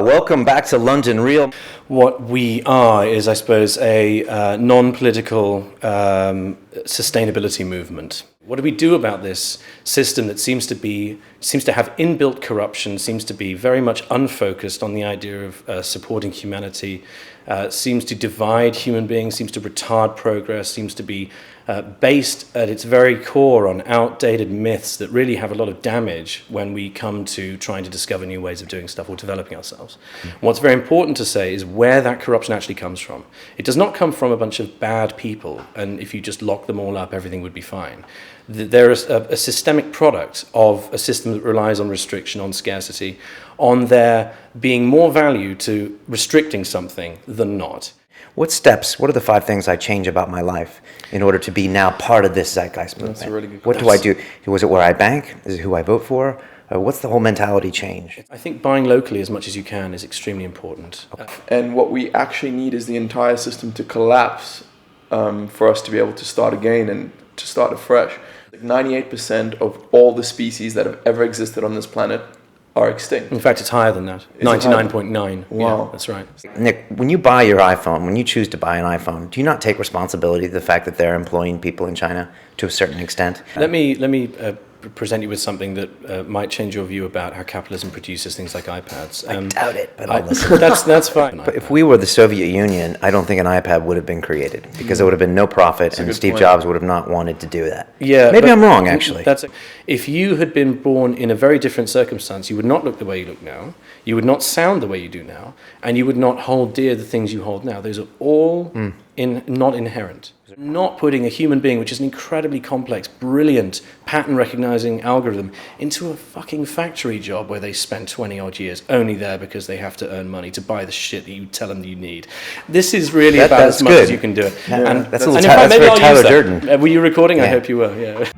welcome back to London Real. What we are is, I suppose, a non-political sustainability movement. What do we do about this system that seems to have inbuilt corruption, seems to be very much unfocused on the idea of supporting humanity, seems to divide human beings, seems to retard progress, seems to be based at its very core on outdated myths that really have a lot of damage when we come to trying to discover new ways of doing stuff or developing ourselves. What's very important to say is where that corruption actually comes from. It does not come from a bunch of bad people, and if you just lock them all up, everything would be fine. There is a systemic product of a system that relies on restriction, on scarcity, on there being more value to restricting something than not. What are the 5 things I change about my life in order to be now part of this Zeitgeist movement? That's a really good question. What do I do? Was it where I bank? Is it who I vote for? What's the whole mentality change? I think buying locally as much as you can is extremely important. And what we actually need is the entire system to collapse for us to be able to start again and to start afresh. 98% of all the species that have ever existed on this planet are extinct. In fact, it's higher than that. 99.9. Wow. Yeah, that's right. Nick, when you buy your iPhone, when you choose to buy an iPhone, do you not take responsibility for the fact that they're employing people in China to a certain extent? Let me present you with something that might change your view about how capitalism produces things like iPads. I doubt it, but I'll listen. That's fine. But if we were the Soviet Union, I don't think an iPad would have been created because there would have been no profit, and Steve Jobs would have not wanted to do that. Yeah, maybe I'm wrong, actually. If you had been born in a very different circumstance, you would not look the way you look now, you would not sound the way you do now, and you would not hold dear the things you hold now. Those are all not inherent. Not putting a human being, which is an incredibly complex, brilliant, pattern-recognizing algorithm, into a fucking factory job where they spend 20-odd years only there because they have to earn money to buy the shit that you tell them you need. This is really about as much as you can do it. Yeah, and that's very Tyler Durden. Were you recording? Yeah. I hope you were. Yeah.